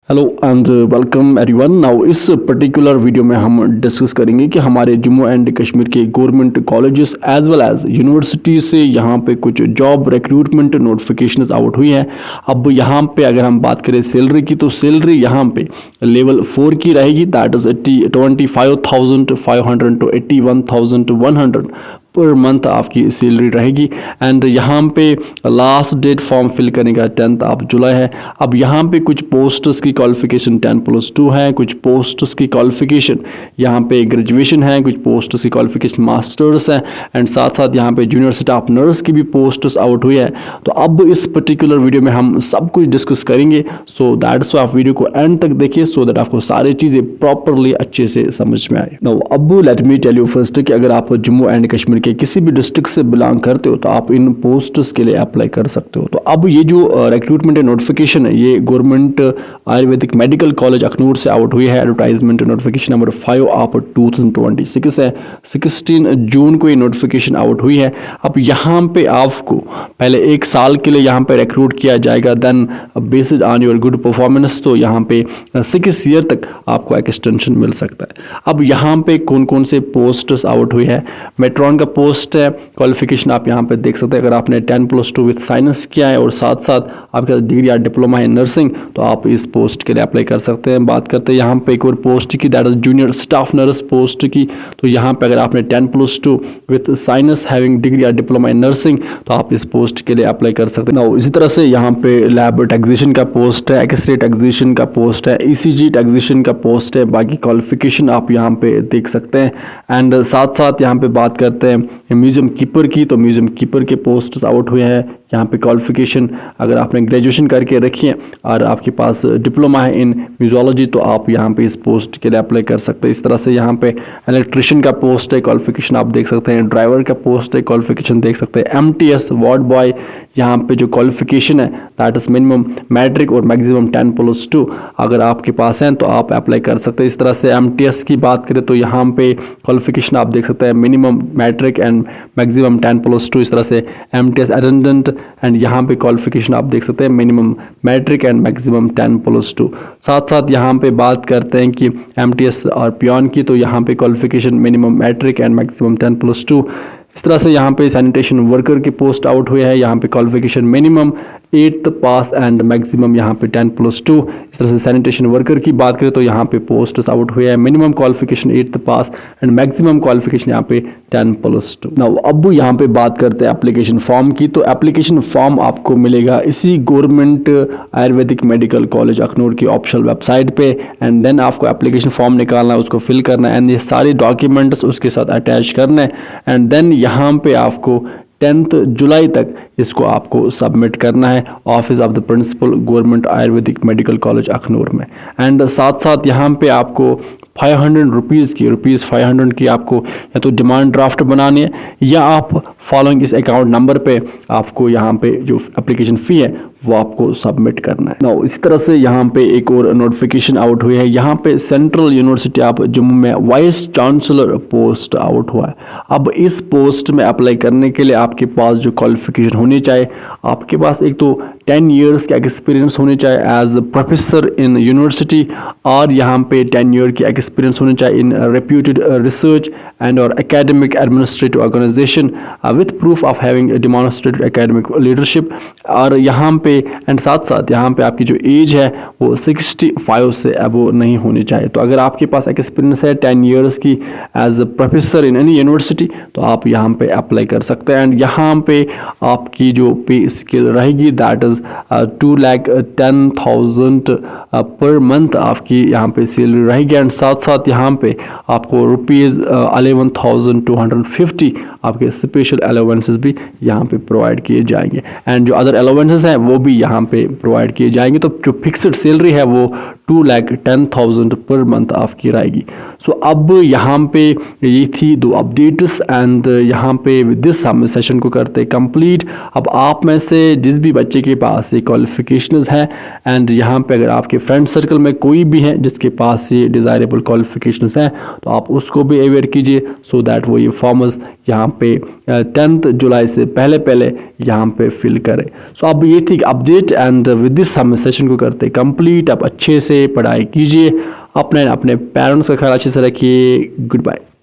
Hello and welcome everyone. Now इस particular video में हम डिस्कस करेंगे कि हमारे जम्मू एंड कश्मीर के government colleges as well as university से यहाँ पे कुछ जॉब रिक्रूटमेंट नोटिफिकेशंस आउट हुई हैं। अब यहाँ पे अगर हम बात करें सैलरी की, तो सैलरी यहाँ पे लेवल 4 की रहेगी, that is 25,500 to 81,100 per month आपकी सैलरी रहेगी। एंड यहाँ पे लास्ट डेट फॉर्म फिल करने का 10 ऑफ जुलाई है। अब यहाँ पे कुछ पोस्ट्स की क्वालिफिकेशन 10+2 है, कुछ पोस्ट्स की क्वालिफिकेशन यहाँ पे ग्रेजुएशन है, कुछ पोस्ट्स की क्वालिफिकेशन मास्टर्स है, एंड साथ साथ यहाँ पे जूनियर स्टाफ नर्स की भी पोस्ट्स आउट हुई है। तो अब इस पर्टिकुलर वीडियो में हम सब कुछ डिस्कस करेंगे, सो दैट्स वाई आप वीडियो को एंड तक देखिए सो दैट आपको सारी चीज़ें प्रॉपरली अच्छे से समझ में आए। नाउ अब let me tell you first कि अगर आप जम्मू एंड कश्मीर के किसी भी डिस्ट्रिक्ट से बिलोंग करते हो तो आप इन पोस्ट्स के लिए अप्लाई कर सकते हो। तो अब ये जो रिक्रूटमेंट नोटिफिकेशन है ये government Ayurvedic medical college Akhnoor से आउट हुई है। एडवर्टाइजमेंट नोटिफिकेशन नंबर 5 ऑफ 2026 है। 16 जून को ये नोटिफिकेशन आउट हुई है। अब यहाँ पे आपको पहले 1 साल के लिए यहाँ पे रिक्रूट किया जाएगा, then based on your good performance तो यहाँ पे 6 ईयर तक आपको एक्सटेंशन मिल सकता है। अब यहाँ पे कौन कौन से पोस्ट्स आउट हुई है। मेट्रॉन का पोस्ट है, क्वालिफिकेशन आप यहाँ पे देख सकते हैं। अगर आपने 10+2 विथ साइंस किया है और साथ साथ आपके पास डिग्री या डिप्लोमा है नर्सिंग तो आप इस पोस्ट के लिए अप्लाई कर सकते हैं। बात करते हैं यहाँ पे एक और पोस्ट की, that is junior staff nurse post की। तो यहाँ पे अगर आपने 10+2 विथ साइंस हैविंग डिग्री या डिप्लोमा इन नर्सिंग तो आप इस पोस्ट के लिए अप्लाई कर सकते हैं। इसी तरह से यहाँ पे लैब टैक्सेशन का पोस्ट है, एक्सरे टैक्सेशन का पोस्ट है, ECG टैक्सेशन का पोस्ट है। बाकी क्वालिफिकेशन आप यहाँ पे देख सकते हैं। एंड साथ साथ यहाँ पे बात करते हैं म्यूजियम कीपर की, तो म्यूजियम कीपर के पोस्ट्स आउट हुए हैं। यहाँ पे क्वालिफिकेशन अगर आपने ग्रेजुएशन करके रखी है और आपके पास डिप्लोमा है इन म्यूजियोलॉजी तो आप यहाँ पे इस पोस्ट के लिए अप्लाई कर सकते हैं। इस तरह से यहाँ पे इलेक्ट्रिशियन का पोस्ट है, क्वालिफिकेशन आप देख सकते हैं। ड्राइवर का पोस्ट है, क्वालिफिकेशन देख सकते हैं। MTS वार्ड बॉय यहाँ पे जो क्वालिफिकेशन है दैट इज मिनिमम मैट्रिक और मैक्सिमम 10+2 अगर आपके पास है तो आप अप्लाई कर सकते हैं। इस तरह से MTS की बात करें तो यहाँ पे क्वालिफिकेशन आप देख सकते हैं, मिनिमम मैट्रिक एंड मैक्सिमम 10+2। इस तरह से MTS अटेंडेंट एंड यहाँ पे क्वालिफिकेशन आप देख सकते हैं, मिनिमम मैट्रिक एंड मैक्सिमम 10+2। साथ साथ यहाँ पे बात करते हैं कि MTS और पियोन की, तो यहाँ पे qualification minimum matric and maximum 10+2। इस तरह से यहाँ पे सैनिटेशन वर्कर की पोस्ट आउट हुई है। यहाँ पे qualification minimum 8th pass and maximum यहाँ पे 10+2। इस तरह से सैनिटेशन वर्कर की बात करें तो यहाँ पे पोस्ट आउट हुए हैं, minimum qualification 8th pass and maximum qualification यहाँ पे 10+2। नाउ अब यहाँ पे बात करते हैं एप्लीकेशन फॉर्म की, तो एप्लीकेशन फॉर्म आपको मिलेगा इसी government Ayurvedic medical college Akhnoor की ऑफिशियल वेबसाइट पे। एंड देन आपको एप्लीकेशन फॉर्म निकालना है, उसको फिल करना है एंड ये सारे डॉक्यूमेंट्स उसके साथ अटैच करना है। एंड देन यहाँ पे आपको 10 जुलाई तक इसको आपको सबमिट करना है office of the principal government Ayurvedic medical college Akhnoor में। एंड साथ साथ यहाँ पे आपको 500 रुपीज़ 500 की आपको या तो डिमांड ड्राफ्ट बनानी है या आप फॉलोइंग इस अकाउंट नंबर पे आपको यहाँ पे जो एप्लीकेशन फ़ी है वो आपको सबमिट करना है। नाउ इसी तरह से यहाँ पे एक और नोटिफिकेशन आउट हुई है। यहाँ पे सेंट्रल यूनिवर्सिटी ऑफ जम्मू में वाइस चांसलर पोस्ट आउट हुआ है। अब इस पोस्ट में अप्लाई करने के लिए आपके पास जो क्वालिफिकेशन होनी चाहिए, आपके पास एक तो 10 ईयर्स का एक्सपीरियंस होने चाहिए एज प्रोफेसर इन यूनिवर्सिटी, और यहाँ पे 10 ईयर की एक्सपीरियंस होने चाहिए इन रेप्यूटेड रिसर्च एंड और academic administrative organisation with proof of having demonstrated academic leadership. और यहाँ पे एंड साथ साथ यहाँ पे आपकी जो एज है वो 65 से अबव नहीं होनी चाहिए। तो अगर आपके पास एक्सपीरियंस है 10 ईयर्स की as professor in any university तो आप यहाँ पे अप्लाई कर सकते हैं। एंड यहाँ पे आपकी जो पे स्केल रहेगी दैट इज 2,10,000 पर मंथ आपकी यहाँ पे सैलरी रहेगी। एंड साथ साथ यहाँ पे आपको ₹11,250 आपके स्पेशल अलाउंसेस भी यहाँ पे प्रोवाइड किए जाएंगे। एंड जो अदर अलाउंसेस हैं वो भी यहाँ पे प्रोवाइड किए जाएंगे। तो जो फिक्स्ड सैलरी है वो 2,10,000 पर मंथ आपकी रहेगी। सो अब यहाँ पे ये थी 2 अपडेट्स एंड यहाँ पे विद दिस हम सेशन को करते कंप्लीट। अब आप में से जिस भी बच्चे के पास ये क्वालिफिकेशंस है एंड यहाँ पे अगर आपके फ्रेंड सर्कल में कोई भी है जिसके पास ये डिज़ायरेबल क्वालिफिकेशंस हैं तो आप उसको भी अवेयर कीजिए सो दैट वो ये फॉर्म्स यहाँ पे 10 जुलाई से पहले यहाँ पे फिल करें। सो अब ये थी अपडेट एंड विद दिस हम सेशन को करते कंप्लीट। आप अच्छे से पढ़ाई कीजिए, अपने पेरेंट्स का ख्याल अच्छे से रखिए। Good bye.